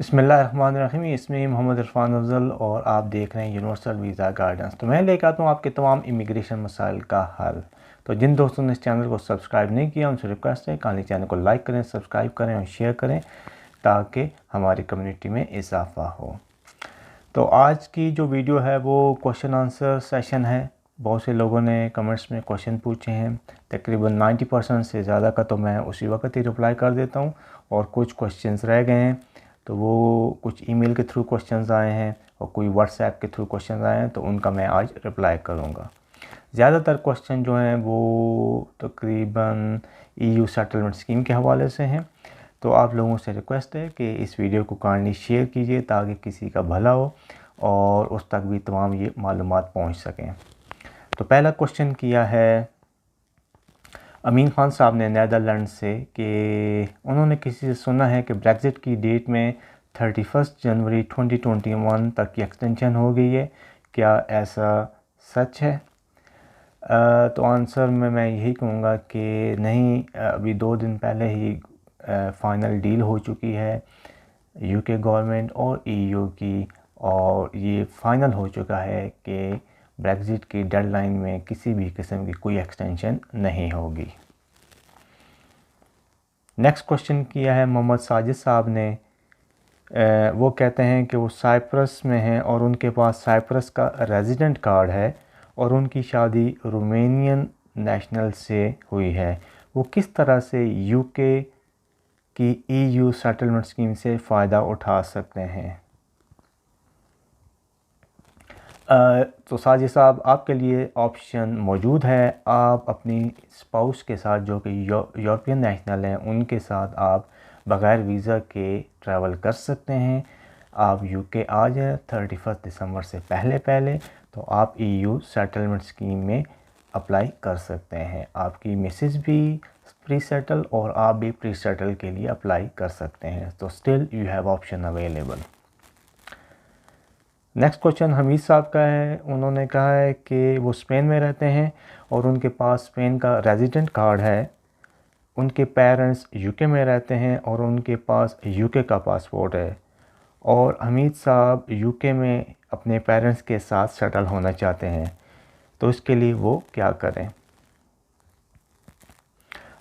बिस्मिल्लाहिर्रहमानिर्रहीम। इसमें मोहम्मद इरफान अफजल और आप देख रहे हैं यूनिवर्सल वीज़ा गाइडेंस। तो मैं लेकर आता हूँ आपके तमाम इमिग्रेशन मसाइल का हल। तो जिन दोस्तों ने इस चैनल को सब्सक्राइब नहीं किया उनसे रिक्वेस्ट है कि चैनल को लाइक करें, सब्सक्राइब करें और शेयर करें ताकि हमारी कम्युनिटी में इजाफा हो। तो आज की जो वीडियो है वो क्वेश्चन आंसर सेशन है। बहुत से लोगों ने कमेंट्स में क्वेश्चन पूछे हैं, तकरीबन 90% से ज़्यादा का तो मैं उसी वक्त ही रिप्लाई कर देता हूँ और कुछ क्वेश्चंस रह गए हैं तो वो कुछ ईमेल के थ्रू क्वेश्चंस आए हैं और कोई व्हाट्सएप के थ्रू क्वेश्चंस आए हैं तो उनका मैं आज रिप्लाई करूँगा। ज़्यादातर क्वेश्चन जो हैं वो तकरीबन EU सेटलमेंट स्कीम के हवाले से हैं। तो आप लोगों से रिक्वेस्ट है कि इस वीडियो को काइंडली शेयर कीजिए ताकि किसी का भला हो और उस तक भी तमाम ये मालूमात पहुंच सकें। तो पहला क्वेश्चन किया है अमीन ख़ान साहब ने नीदरलैंड से कि उन्होंने किसी से सुना है कि ब्रेग्ज़िट की डेट में 31 जनवरी 2021 तक की एक्सटेंशन हो गई है, क्या ऐसा सच है? तो आंसर में मैं यही कहूँगा कि नहीं, अभी 2 दिन पहले ही फ़ाइनल डील हो चुकी है UK गवर्नमेंट और EU की, और ये फ़ाइनल हो चुका है कि ब्रेग्ज़िट की डेडलाइन में किसी भी किस्म की कोई एक्सटेंशन नहीं होगी। नेक्स्ट क्वेश्चन किया है मोहम्मद साजिद साहब ने। वो कहते हैं कि वो साइप्रस में हैं और उनके पास साइप्रस का रेजिडेंट कार्ड है और उनकी शादी रोमेनियन नेशनल से हुई है। वो किस तरह से UK की EU सेटलमेंट स्कीम से फ़ायदा उठा सकते हैं? तो साजिद साहब, आपके लिए ऑप्शन मौजूद है। आप अपनी स्पाउस के साथ जो कि यूरोपियन नेशनल हैं उनके साथ आप बग़ैर वीज़ा के ट्रैवल कर सकते हैं। आप UK आ जाए 31 दिसंबर से पहले तो आप EU सेटलमेंट स्कीम में अप्लाई कर सकते हैं। आपकी मिसेस भी प्री सेटल और आप भी प्री सेटल के लिए अप्लाई कर सकते हैं। तो still you have option available. Next question Hamid साहब का है। उन्होंने कहा है कि वो स्पेन में रहते हैं और उनके पास स्पेन का रेजिडेंट कार्ड है। उनके पेरेंट्स UK में रहते हैं और उनके पास UK का पासपोर्ट है और हमीद साहब UK में अपने पेरेंट्स के साथ सेटल होना चाहते हैं, तो इसके लिए वो क्या करें?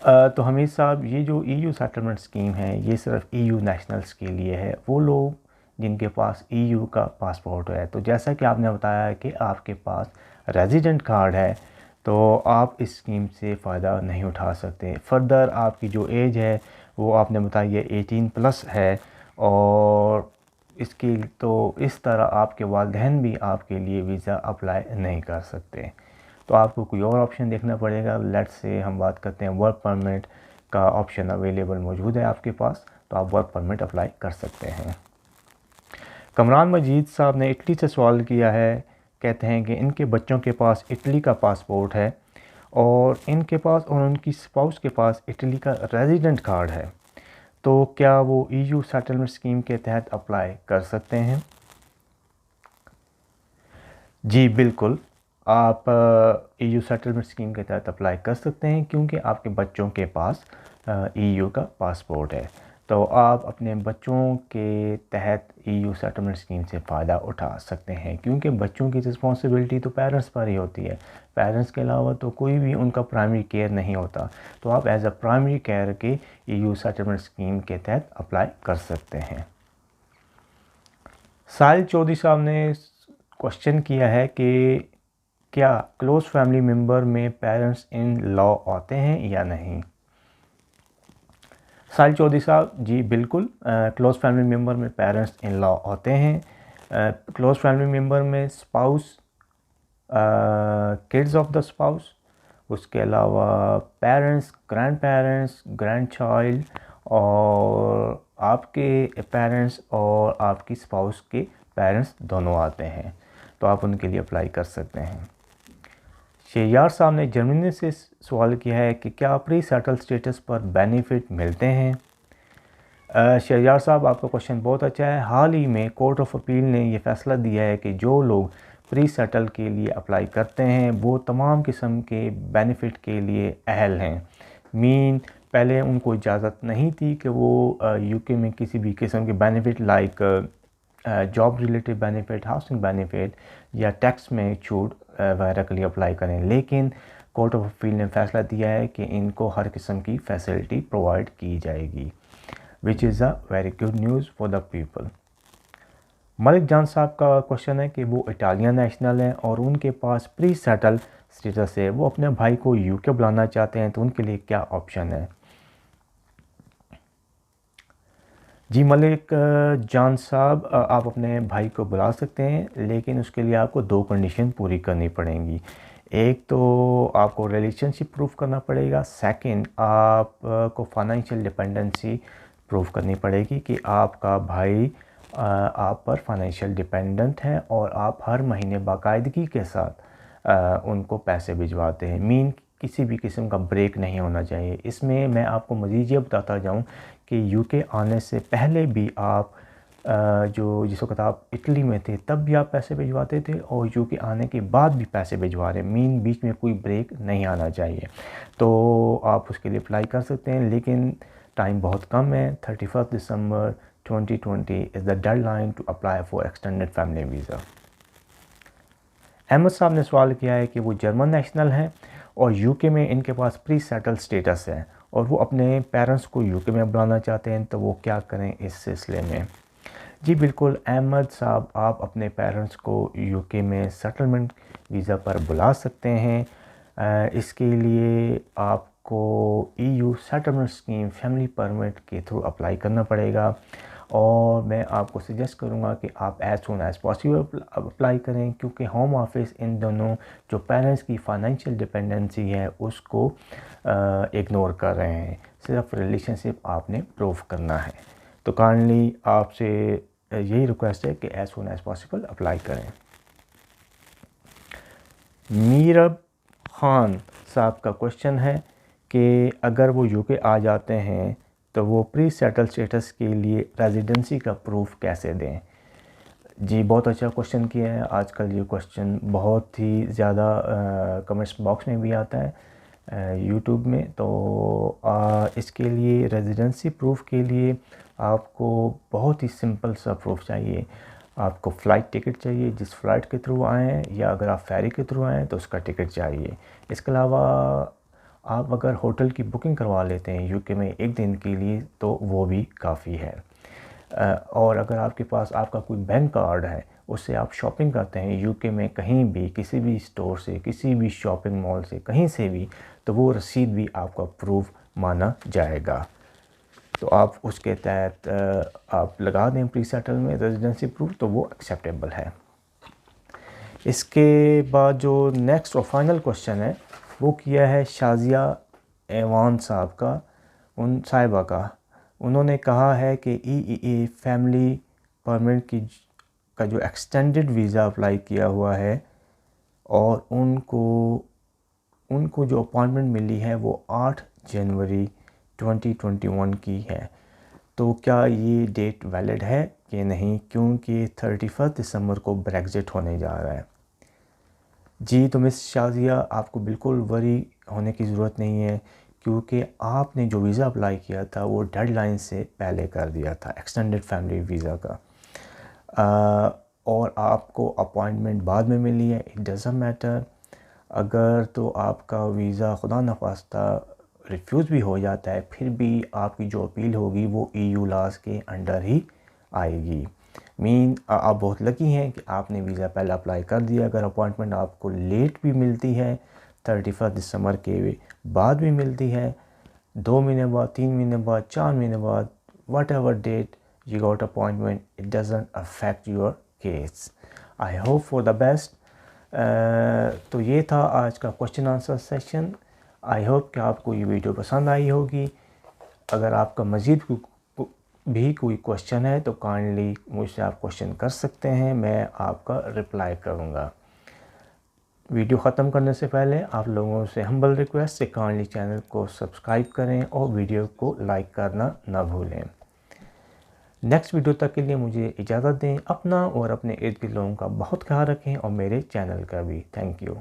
तो हमीद साहब, ये जो EU सेटलमेंट स्कीम है ये सिर्फ EU नेशनल्स के लिए है, वो लोग जिनके पास EU का पासपोर्ट है। तो जैसा कि आपने बताया है कि आपके पास रेजिडेंट कार्ड है तो आप इस स्कीम से फ़ायदा नहीं उठा सकते। फर्दर आपकी जो एज है वो आपने बताई है 18+ है और इसकी तो इस तरह आपके वालिदैन भी आपके लिए वीज़ा अप्लाई नहीं कर सकते। तो आपको कोई और ऑप्शन देखना पड़ेगा। लेट्स से हम बात करते हैं वर्क परमिट का ऑप्शन अवेलेबल मौजूद है आपके पास, तो आप वर्क परमिट अप्लाई कर सकते हैं। कमरान मजीद साहब ने इटली से सवाल किया है। कहते हैं कि इनके बच्चों के पास इटली का पासपोर्ट है और इनके पास और उनकी स्पाउस के पास इटली का रेजिडेंट कार्ड है, तो क्या वो EU सेटलमेंट स्कीम के तहत अप्लाई कर सकते हैं? जी बिल्कुल, आप EU सेटलमेंट स्कीम के तहत अप्लाई कर सकते हैं क्योंकि आपके बच्चों के पास EU का पासपोर्ट है। तो आप अपने बच्चों के तहत EU सेटलमेंट स्कीम से फ़ायदा उठा सकते हैं क्योंकि बच्चों की रिस्पॉन्सिबिलिटी तो पेरेंट्स पर ही होती है। पेरेंट्स के अलावा तो कोई भी उनका प्राइमरी केयर नहीं होता, तो आप एज अ प्राइमरी केयर के EU सेटलमेंट स्कीम के तहत अप्लाई कर सकते हैं। साहिल चौधरी साहब ने क्वेश्चन किया है कि क्या क्लोज़ फैमिली मेम्बर में पेरेंट्स इन लॉ आते हैं या नहीं? साहिल चौधरी साहब, जी बिल्कुल, क्लोज़ फैमिली मेम्बर में पेरेंट्स इन लॉ आते हैं। क्लोज़ फैमिली मेम्बर में spouse, kids of the spouse, उसके अलावा पेरेंट्स, ग्रैंड चाइल्ड और आपके पेरेंट्स और आपकी स्पाउस के पेरेंट्स दोनों आते हैं, तो आप उनके लिए अप्लाई कर सकते हैं। शेयार साहब ने जर्मनी से सवाल किया है कि क्या प्री सेटल स्टेटस पर बेनिफिट मिलते हैं? शेयार साहब, आपका क्वेश्चन बहुत अच्छा है। हाल ही में कोर्ट ऑफ अपील ने यह फ़ैसला दिया है कि जो लोग प्री सेटल के लिए अप्लाई करते हैं वो तमाम किस्म के बेनिफिट के लिए अहल हैं। मीन पहले उनको इजाज़त नहीं थी कि वो यूके में किसी भी किस्म के benefit like job related benefit, housing benefit या टैक्स में छूट वगैरह के लिए अप्लाई करें, लेकिन कोर्ट ऑफ अपील ने फैसला दिया है कि इनको हर किस्म की फैसिलिटी प्रोवाइड की जाएगी, which is a very good news for the people. Malik जान साहब का क्वेश्चन है कि वो इटालियन नेशनल हैं और उनके पास प्री सेटल स्टेटस है, वो अपने भाई को यूके बुलाना चाहते हैं, तो उनके लिए क्या ऑप्शन है। जी मलिक जान साहब, आप अपने भाई को बुला सकते हैं, लेकिन उसके लिए आपको 2 कंडीशन पूरी करनी पड़ेंगी। एक तो आपको रिलेशनशिप प्रूफ करना पड़ेगा, सेकंड आपको फाइनेंशियल डिपेंडेंसी प्रूफ करनी पड़ेगी कि आपका भाई आप पर फाइनेंशियल डिपेंडेंट है और आप हर महीने बाकायदगी के साथ उनको पैसे भिजवाते हैं। मीन किसी भी किस्म का ब्रेक नहीं होना चाहिए। इसमें मैं आपको मज़ीद ये बताता जाऊँ कि यूके आने से पहले भी आप जो जिस वक्त आप इटली में थे तब भी आप पैसे भिजवाते थे और यूके आने के बाद भी पैसे भिजवा रहे हैं। मीन बीच में कोई ब्रेक नहीं आना चाहिए, तो आप उसके लिए अप्लाई कर सकते हैं, लेकिन टाइम बहुत कम है। 31 December 2020 is the deadline to apply for extended family visa. Ahmad साहब ने सवाल किया है कि वो जर्मन नेशनल हैं और यूके में इनके पास प्री सेटल स्टेटस है और वो अपने पेरेंट्स को यूके में बुलाना चाहते हैं, तो वो क्या करें इस सिलसिले में। जी बिल्कुल अहमद साहब, आप अपने पेरेंट्स को यूके में सेटलमेंट वीज़ा पर बुला सकते हैं। इसके लिए आपको EU settlement scheme family permit के थ्रू अप्लाई करना पड़ेगा और मैं आपको सजेस्ट करूंगा कि आप as soon as possible apply करें, क्योंकि होम ऑफिस इन दोनों जो पेरेंट्स की फाइनेंशियल डिपेंडेंसी है उसको इग्नोर कर रहे हैं। सिर्फ रिलेशनशिप आपने प्रूव करना है, तो काइंडली आपसे यही रिक्वेस्ट है कि as soon as possible apply करें। मीरब खान साहब का क्वेश्चन है कि अगर वो यूके आ जाते हैं तो वो प्री सेटल स्टेटस के लिए रेजिडेंसी का प्रूफ कैसे दें। जी बहुत अच्छा क्वेश्चन किया है। आजकल ये क्वेश्चन बहुत ही ज़्यादा कमेंट्स बॉक्स में भी आता है यूट्यूब में, तो इसके लिए रेजिडेंसी प्रूफ के लिए आपको बहुत ही सिंपल सा प्रूफ चाहिए। आपको फ़्लाइट टिकट चाहिए, जिस फ़्लाइट के थ्रू आएँ हैं, या अगर आप फेरी के थ्रू आएँ तो उसका टिकट चाहिए। इसके अलावा आप अगर होटल की बुकिंग करवा लेते हैं यूके में एक दिन के लिए तो वो भी काफ़ी है। और अगर आपके पास आपका कोई बैंक कार्ड है, उससे आप शॉपिंग करते हैं यूके में कहीं भी, किसी भी स्टोर से, किसी भी शॉपिंग मॉल से, कहीं से भी, तो वो रसीद भी आपका प्रूफ माना जाएगा। तो आप उसके तहत आप लगा दें प्री सेटल में रेजिडेंसी प्रूफ, तो वो एक्सेप्टेबल है। इसके बाद जो नेक्स्ट और फाइनल क्वेश्चन है वो किया है शाजिया एवान साहब का, उन साहिबा का। उन्होंने कहा है कि EEA फैमिली परमिट का जो एक्सटेंडेड वीज़ा अप्लाई किया हुआ है और उनको जो अपॉइंटमेंट मिली है वो 8 जनवरी 2021 की है। तो क्या ये डेट वैलिड है कि नहीं, क्योंकि 31 दिसंबर को ब्रेग्जिट होने जा रहा है। जी तो मिस शाजिया, आपको बिल्कुल वरी होने की ज़रूरत नहीं है, क्योंकि आपने जो वीज़ा अप्लाई किया था वो डेडलाइन से पहले कर दिया था एक्सटेंडेड फैमिली वीज़ा का, और आपको अपॉइंटमेंट बाद में मिली है। It doesn't matter. अगर तो आपका वीज़ा खुदा न खास्ता रिफ्यूज़ भी हो जाता है, फिर भी आपकी जो अपील होगी वो EU लॉज के अंडर ही आएगी। मीन आप बहुत लकी हैं कि आपने वीज़ा पहले अप्लाई कर दिया। अगर अपॉइंटमेंट आपको लेट भी मिलती है, 31 दिसंबर के बाद भी मिलती है, 2 महीने बाद, 3 महीने बाद, 4 महीने बाद, whatever date you got appointment, it doesn't affect your case. I hope for the best. तो ये था आज का question answer session. I hope कि आपको ये वीडियो पसंद आई होगी। अगर आपका मज़ीद भी कोई क्वेश्चन है तो काइंडली मुझसे आप क्वेश्चन कर सकते हैं, मैं आपका रिप्लाई करूँगा। वीडियो ख़त्म करने से पहले आप लोगों से हम्बल रिक्वेस्ट है काइंडली चैनल को सब्सक्राइब करें और वीडियो को लाइक करना ना भूलें। नेक्स्ट वीडियो तक के लिए मुझे इजाज़त दें। अपना और अपने इर्द गिर्द लोगों का बहुत ख्याल रखें और मेरे चैनल का भी। Thank you.